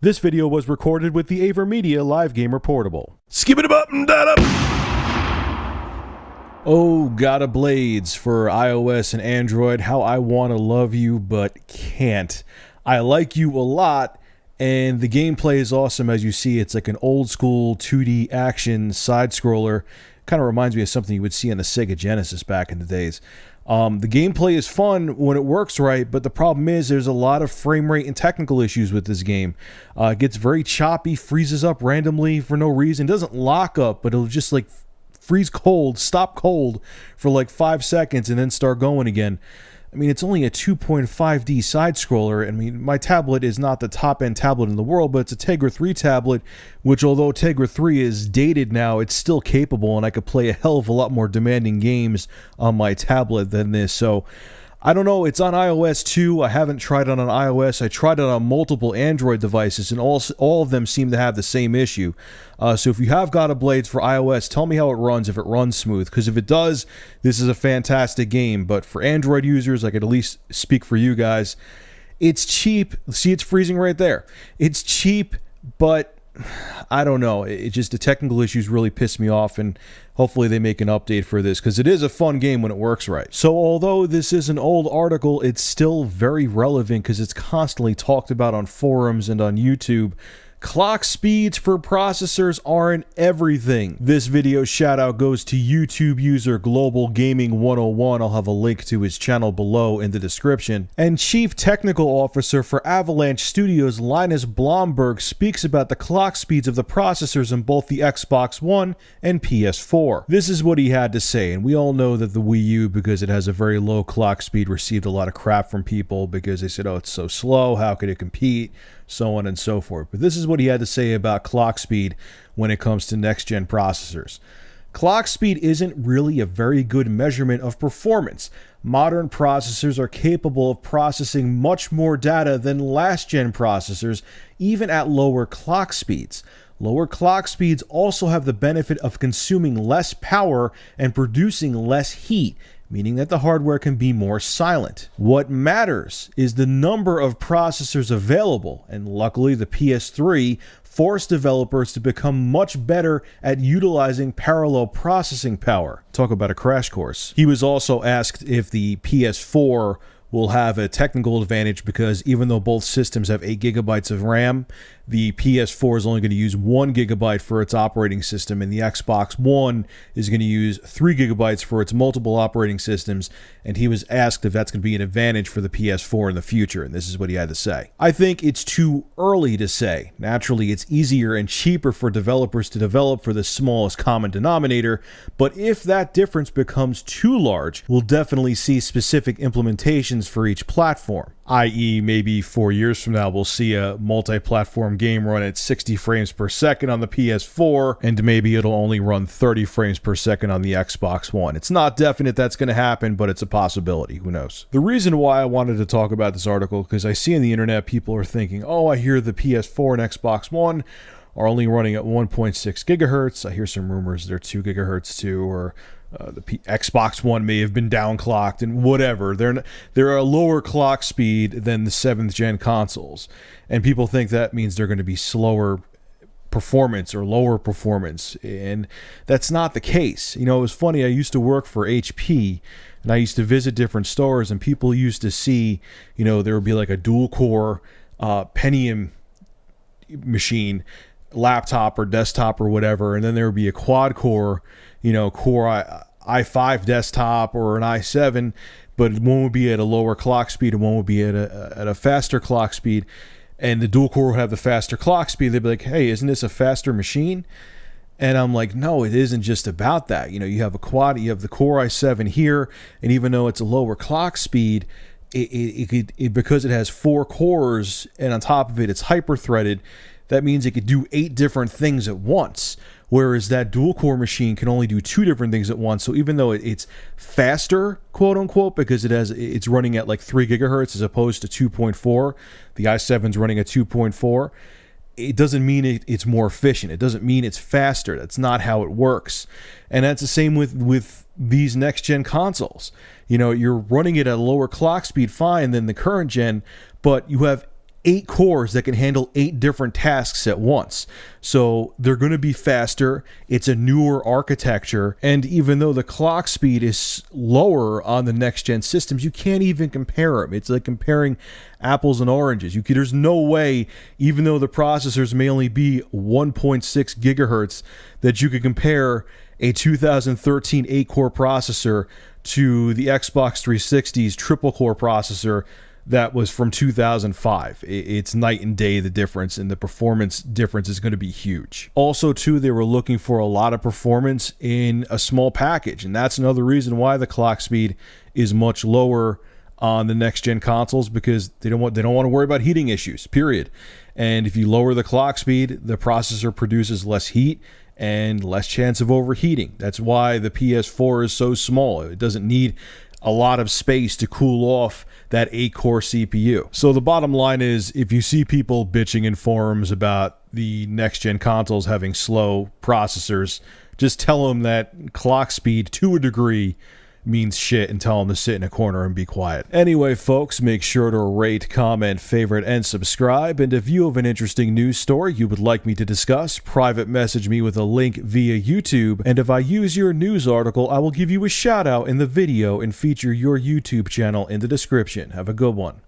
This video was recorded with the AverMedia Live Gamer Portable. Skip it up and that up! Oh, Gotta Blades for iOS and Android. How I want to love you, but can't. I like you a lot, and the gameplay is awesome. As you see, it's like an old school 2D action side-scroller. Kind of reminds me of something you would see on the Sega Genesis back in the days. The gameplay is fun when it works right, but the problem is there's a lot of frame rate and technical issues with this game. It gets very choppy, freezes up randomly for no reason. It doesn't lock up, but it'll just like freeze cold, stop cold for like 5 seconds and then start going again. I mean, it's only a 2.5D side-scroller. I mean, my tablet is not the top-end tablet in the world, but it's a Tegra 3 tablet, which although Tegra 3 is dated now, it's still capable, and I could play a hell of a lot more demanding games on my tablet than this. So, I don't know, it's on iOS too. I haven't tried it on iOS. I tried it on multiple Android devices, and all of them seem to have the same issue. So if you have Gotta Blades for iOS, tell me how it runs, if it runs smooth. Because if it does, this is a fantastic game. But for Android users, I could at least speak for you guys. It's cheap. See, it's freezing right there. It's cheap, but I don't know. It just, the technical issues really piss me off, and hopefully they make an update for this, because it is a fun game when it works right. So although this is an old article, it's still very relevant because it's constantly talked about on forums and on YouTube. Clock speeds for processors aren't everything. This video shout out goes to YouTube user Global Gaming 101. I'll have a link to his channel below in the description. And Chief Technical Officer for Avalanche Studios Linus Blomberg speaks about the clock speeds of the processors in both the Xbox One and PS4. This is what he had to say, and we all know that the Wii U, because it has a very low clock speed, received a lot of crap from people because they said, oh, it's so slow, how could it compete? So on and so forth. But this is what he had to say about clock speed when it comes to next-gen processors. Clock speed isn't really a very good measurement of performance. Modern processors are capable of processing much more data than last-gen processors, even at lower clock speeds. Lower clock speeds also have the benefit of consuming less power and producing less heat, meaning that the hardware can be more silent. What matters is the number of processors available, and luckily the PS3 forced developers to become much better at utilizing parallel processing power. Talk about a crash course. He was also asked if the PS4 will have a technical advantage, because even though both systems have 8 gigabytes of RAM, the PS4 is only going to use 1 gigabyte for its operating system, and the Xbox One is going to use 3 gigabytes for its multiple operating systems, and he was asked if that's going to be an advantage for the PS4 in the future, and this is what he had to say. I think it's too early to say. Naturally, it's easier and cheaper for developers to develop for the smallest common denominator, but if that difference becomes too large, we'll definitely see specific implementations for each platform. I.e., maybe 4 years from now, we'll see a multi-platform game run at 60 frames per second on the PS4, and maybe it'll only run 30 frames per second on the Xbox One. It's not definite that's going to happen, but it's a possibility. Who knows? The reason why I wanted to talk about this article, because I see on the internet people are thinking, oh, I hear the PS4 and Xbox One are only running at 1.6 gigahertz. I hear some rumors they're 2 gigahertz too, or the Xbox One may have been downclocked and whatever. They're a lower clock speed than the 7th gen consoles, and people think that means they're going to be slower performance or lower performance, and that's not the case. You know, it was funny, I used to work for HP, and I used to visit different stores, and people used to see, you know, there would be like a dual core Pentium machine, laptop or desktop or whatever, and then there would be a quad core, you know, Core i5 desktop or an i7, but one would be at a lower clock speed and one would be at a faster clock speed, and the dual core would have the faster clock speed. They'd be like, hey, isn't this a faster machine? And I'm like, no, it isn't just about that. You know, you have a quad, you have the Core i7 here, and even though it's a lower clock speed, because it has 4 cores and on top of it it's hyper-threaded, that means it could do 8 different things at once. Whereas that dual core machine can only do 2 different things at once. So even though it's faster, quote unquote, because it's running at like 3 gigahertz as opposed to 2.4, the i7's running at 2.4, it doesn't mean it's more efficient. It doesn't mean it's faster. That's not how it works. And that's the same with these next gen consoles. You know, you're running it at a lower clock speed, fine, than the current gen, but you have 8 cores that can handle 8 different tasks at once. So they're going to be faster. It's a newer architecture. And even though the clock speed is lower on the next gen systems, you can't even compare them. It's like comparing apples and oranges. There's no way, even though the processors may only be 1.6 gigahertz, that you could compare a 2013 8-core processor to the Xbox 360's triple-core processor that was from 2005. It's night and day, the difference, and the performance difference is going to be huge. Also, too, they were looking for a lot of performance in a small package, and that's another reason why the clock speed is much lower on the next-gen consoles, because they don't want to worry about heating issues, period. And if you lower the clock speed, the processor produces less heat and less chance of overheating. That's why the PS4 is so small. It doesn't need a lot of space to cool off that 8-core CPU. So the bottom line is, if you see people bitching in forums about the next-gen consoles having slow processors, just tell them that clock speed, to a degree, means shit, and tell them to sit in a corner and be quiet. Anyway, folks, make sure to rate, comment, favorite, and subscribe. And if you have an interesting news story you would like me to discuss, private message me with a link via YouTube. And if I use your news article, I will give you a shout out in the video and feature your YouTube channel in the description. Have a good one.